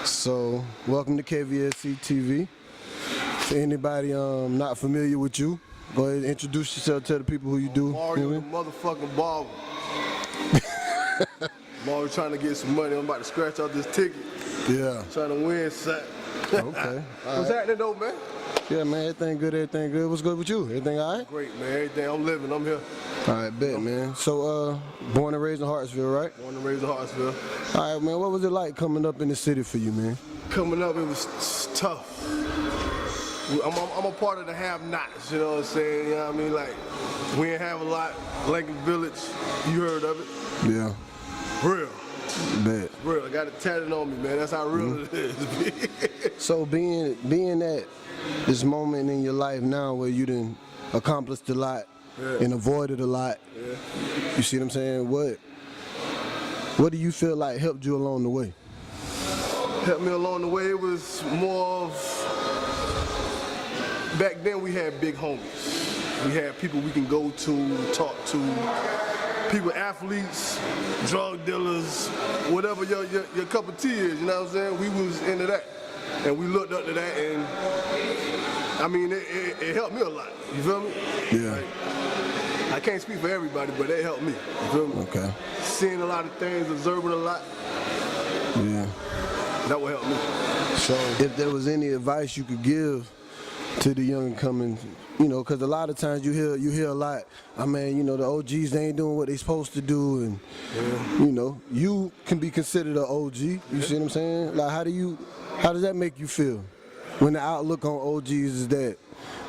So, welcome to KvscTV. For anybody not familiar with you, go ahead and introduce yourself, tell the people who you do. Mario the motherfucking barber. Mario trying to get some money. I'm about to scratch out this ticket. Yeah. Trying to win something. Okay. What's happening though, man? Yeah, man, everything good, everything good. What's good with you? Everything all right? Great, man. Everything. I'm living. I'm here. All right, bet, man. So, born and raised in Hartsville, right? Born and raised in Hartsville. All right, man. What was it like coming up in the city for you, man? Coming up, it was tough. I'm a part of the have-nots, you know what I'm saying? You know what I mean? Like, we ain't have a lot. Lincoln Village, you heard of it? Yeah. Real. Bet. Real. I got it tatted on me, man. That's how real it is. So being at this moment in your life now where you done accomplished a lot and avoided a lot, you see what I'm saying? What do you feel like helped you along the way? Helped me along the way, it was more of, back then we had big homies. We had people we can go to, talk to, people, athletes, drug dealers, whatever your cup of tea is, you know what I'm saying? We was into that. And we looked up to that, and I mean, it helped me a lot, you feel me? Yeah. Like, I can't speak for everybody, but it helped me, you feel me? Okay. Seeing a lot of things, observing a lot. Yeah. That would help me. So if there was any advice you could give to the young coming, you know, because a lot of times you hear a lot, I mean, you know, the OGs, they ain't doing what they supposed to do, and you know, you can be considered an OG, you see what I'm saying? Like, how does that make you feel when the outlook on OGs is that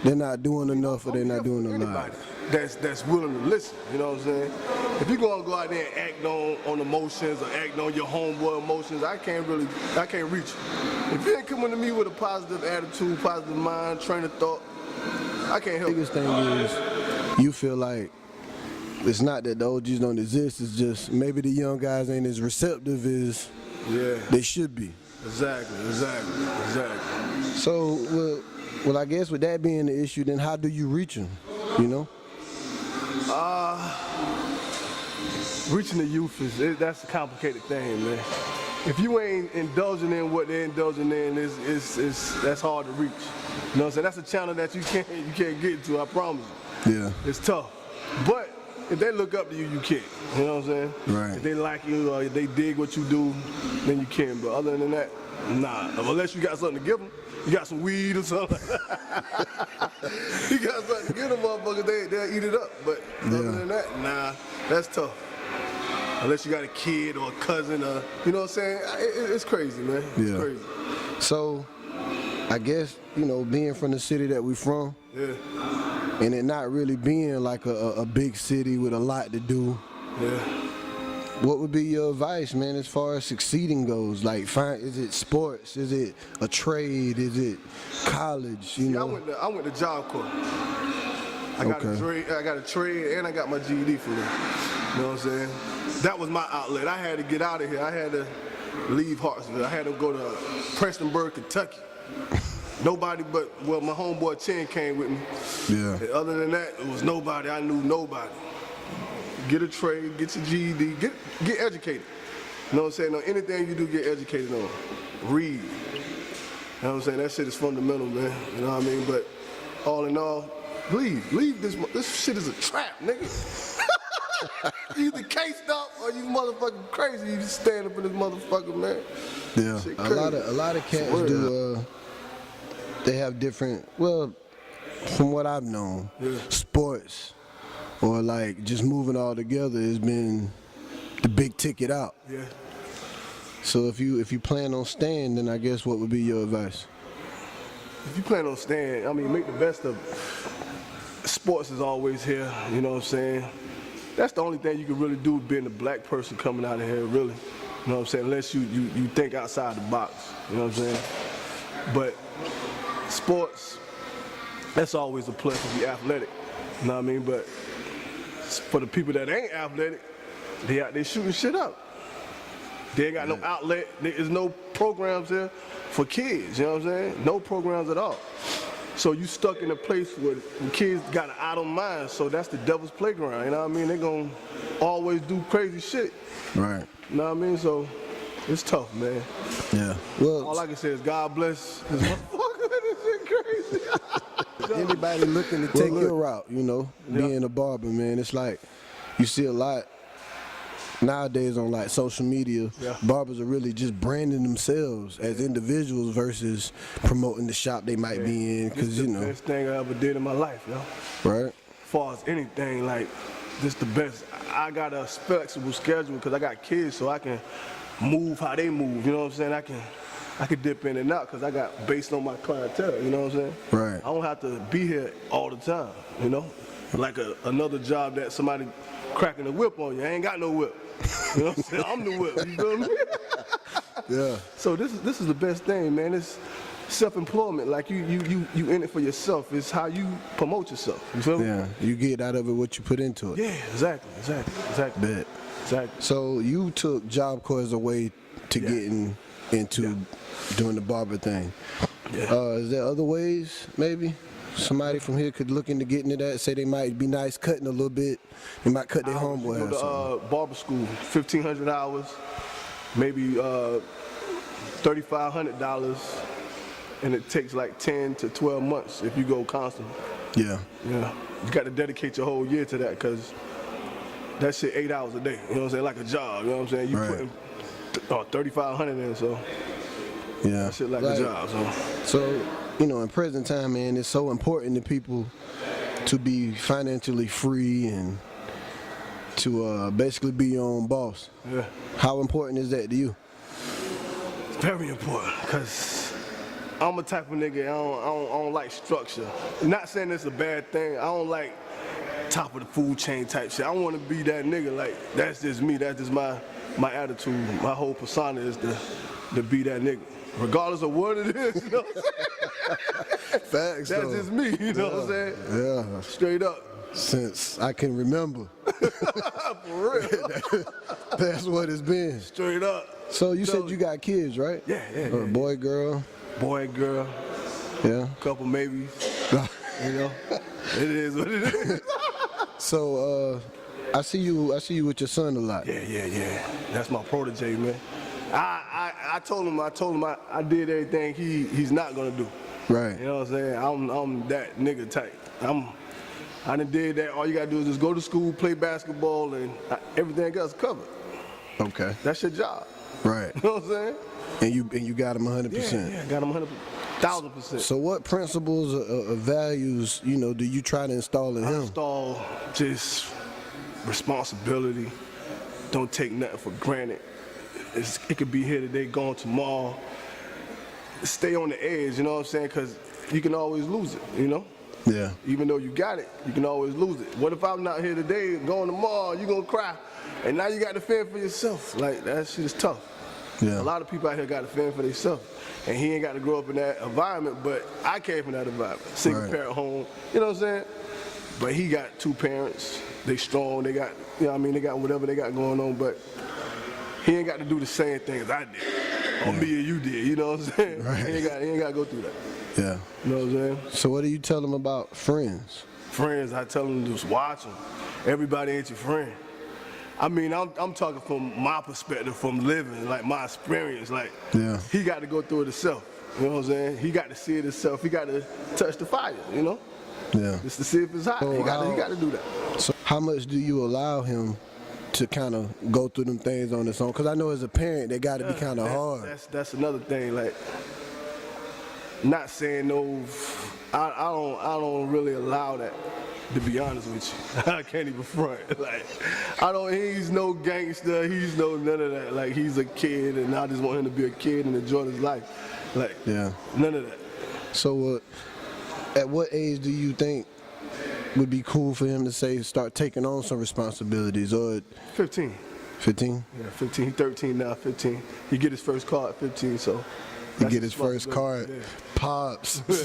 they're not doing enough or they're not doing a lot? That's willing to listen, you know what I'm saying? If you're gonna go out there and act on emotions or act on your homeboy emotions, I can't reach you. If you ain't coming to me with a positive attitude, positive mind, train of thought, I can't help you. The biggest thing is, you feel like it's not that the OGs don't exist, it's just maybe the young guys ain't as receptive as they should be. Exactly. So, well, I guess with that being the issue, then how do you reach them, you know? Reaching the youth that's a complicated thing, man. If you ain't indulging in what they're indulging in, that's hard to reach. You know what I'm saying? That's a channel that you can't get to, I promise you. Yeah. It's tough. But if they look up to you, you can. You know what I'm saying? Right. If they like you or if they dig what you do, then you can. But other than that, nah. Unless you got something to give them. You got some weed or something. You got something to give them, motherfuckers, they'll eat it up. But other than that, nah, that's tough. Unless you got a kid or a cousin or, you know what I'm saying? It's crazy, man. It's crazy. So, I guess, you know, being from the city that we from, and it not really being like a big city with a lot to do, what would be your advice, man, as far as succeeding goes? Like, is it sports? Is it a trade? Is it college? You know? I went to Job Corps. I got a trade, and I got my GED from there. You know what I'm saying? That was my outlet. I had to get out of here. I had to leave Hartsville. I had to go to Prestonburg, Kentucky. Nobody but, well, my homeboy Chen came with me. Yeah. And other than that, it was nobody. I knew nobody. Get a trade, get your GED, get educated. You know what I'm saying? On anything you do, get educated on. Read. You know what I'm saying? That shit is fundamental, man. You know what I mean? But all in all, leave this shit is a trap, nigga. You either cased up or you motherfucking crazy. You just stand up in this motherfucker, man. Yeah. A lot of cats do. They have different. Well, from what I've known, sports or like just moving all together has been the big ticket out. Yeah. So if you plan on staying, then I guess what would be your advice? If you plan on staying, I mean, make the best of it. Sports is always here. You know what I'm saying? That's the only thing you can really do being a black person coming out of here, really. You know what I'm saying? Unless you think outside the box. You know what I'm saying? But sports, that's always a plus to be athletic. You know what I mean? But for the people that ain't athletic, they out there shooting shit up. They ain't got no outlet. There's no programs there for kids. You know what I'm saying? No programs at all. So you stuck in a place where kids got an idle mind, so that's the devil's playground, you know what I mean? They're gonna always do crazy shit. Right. You know what I mean? So it's tough, man. Yeah. Well, All I can say is God bless this motherfucker. This shit crazy. anybody looking to take your route, you know, being a barber, man, it's like you see a lot nowadays on like social media. Barbers are really just branding themselves as individuals versus promoting the shop they might be in, because you know. This the best thing I ever did in my life, yo. Right. As far as anything, like, this the best. I got a flexible schedule because I got kids, so I can move how they move. You know what I'm saying? I can dip in and out because I got based on my clientele. You know what I'm saying? Right. I don't have to be here all the time. You know, like another job that somebody cracking a whip on you. I ain't got no whip. You know what I'm saying? I'm the whip. You feel me? Yeah. So this is the best thing, man. It's self-employment. Like you in it for yourself. It's how you promote yourself. You feel me? Yeah. You get out of it what you put into it. Yeah, exactly. Bet. Exactly. So you took Job Corps as a way to getting into doing the barber thing. Yeah. Is there other ways, maybe? Somebody from here could look into getting to that, say they might be nice cutting a little bit. They might cut their homeboy or Go something. to barber school, 1,500 hours, maybe $3,500, and it takes like 10 to 12 months if you go constant. Yeah. Yeah. You got to dedicate your whole year to that because that shit 8 hours a day. You know what I'm saying? Like a job. You know what I'm saying? You Right. putting 3,500 in, so Yeah. that shit like a job. So, you know, in present time, man, it's so important to people to be financially free and to basically be your own boss. Yeah. How important is that to you? It's very important because I'm a type of nigga, I don't like structure. Not saying it's a bad thing. I don't like top of the food chain type shit. I want to be that nigga. Like, that's just me. That's just my attitude. My whole persona is to be that nigga. Regardless of what it is, you know what I'm saying? Facts. That's just me, you know what I'm saying? Yeah. Straight up. Since I can remember. For real. That's what it's been. Straight up. So you said you got kids, right? Yeah. Boy, girl. Boy, girl, Yeah. couple maybes. You know? It is what it is. So I see you with your son a lot. Yeah. That's my protege, man. I told him I did everything he's not gonna do. Right. You know what I'm saying? I'm that nigga type. I done did that. All you gotta do is just go to school, play basketball, and everything else covered. Okay. That's your job. Right. You know what I'm saying? And you got him 100%. Yeah, got him 100,000%. So what principles or values, you know, do you try to install in him? Install just responsibility. Don't take nothing for granted. It could be here today, gone tomorrow. Stay on the edge, you know what I'm saying? Because you can always lose it, you know? Yeah. Even though you got it, you can always lose it. What if I'm not here today, going tomorrow, you gonna cry, and now you got to fend for yourself. Like, that shit is tough. Yeah. A lot of people out here got to fend for themselves, and he ain't got to grow up in that environment, but I came from that environment. Single parent home, you know what I'm saying? But he got two parents, they strong, they got, you know what I mean, they got whatever they got going on, but he ain't got to do the same thing as I did, or me and you did, you know what I'm saying? Right. He ain't got to go through that. Yeah. You know what I'm saying? So what do you tell them about friends? Friends, I tell them to just watch them. Everybody ain't your friend. I mean, I'm talking from my perspective, from living, like my experience. Like, he got to go through it himself. You know what I'm saying? He got to see it himself. He got to touch the fire, you know? Yeah. Just to see if it's hot. So He got to do that. So how much do you allow him to kind of go through them things on his own? Because I know as a parent, they got to be kind of hard. That's another thing. Like, not saying no, I don't really allow that, to be honest with you. I can't even front. Like, he's no gangster, he's no none of that. Like, he's a kid, and I just want him to be a kid and enjoy his life. Like, none of that. So at what age do you think would be cool for him to say start taking on some responsibilities? Or 15. 15? Yeah, 15. He's 13 now, 15. He get his first car at 15, so. He get his first car. Yeah. Pops. He's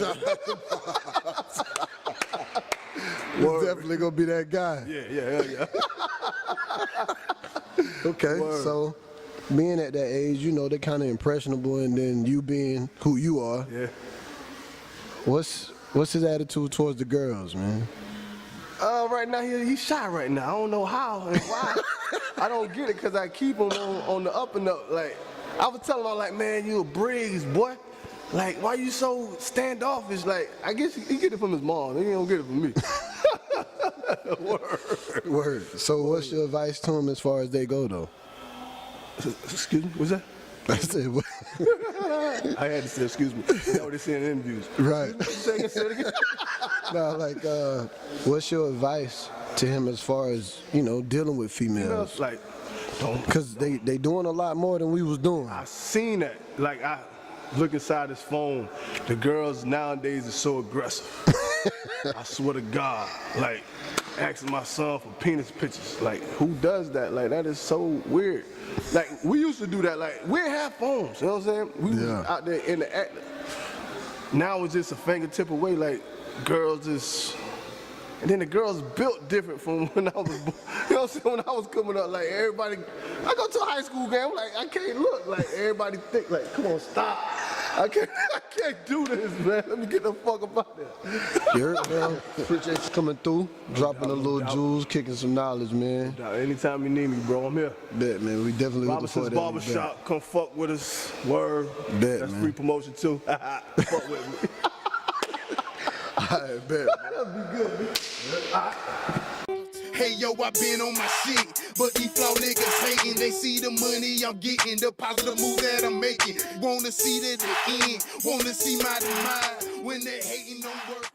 definitely gonna be that guy. Yeah. Okay, so being at that age, you know, they're kind of impressionable, and then you being who you are. Yeah. What's What's his attitude towards the girls, man? Right now he's shy right now. I don't know how and why. I don't get it because I keep him on the up and up. Like I was telling him, like, man, you a Briggs, boy. Like, why you so standoffish? Like, I guess he get it from his mom. He don't get it from me. Word. Word. So what's your advice to him as far as they go, though? Excuse me, what's that? I said, what? I had to say, excuse me. That's what they say in interviews. Right. Say it again. Now, like, what's your advice to him as far as, dealing with females? Like, don't. Because they doing a lot more than we was doing. I seen that. Like, I look inside his phone. The girls nowadays are so aggressive. I swear to God. Like, asking my son for penis pictures. Like, who does that? Like, that is so weird. Like, we used to do that. Like, we didn't have phones. You know what I'm saying? We was out there in the act. Now it's just a fingertip away. Like, girls just. And then the girls built different from when I was, you know what I'm saying, when I was coming up. Like, everybody, I go to a high school game, like, I can't look. Like, everybody think, like, come on, stop. I can't do this, man. Let me get the fuck up out there. You're, man, appreciate you coming through, dropping a little jewels, kicking some knowledge, man. Anytime you need me, bro, I'm here. Bet, man. We definitely looking forward to that. Barbershop, come fuck with us. Word. Bet, That's man. free promotion, too. Fuck with me. I bet. That'll be good, man. Hey yo, I been on my shit, but these flaw niggas hating. They see the money I'm getting, the positive move that I'm making. Wanna see to the end, wanna see my demise when they hating on work.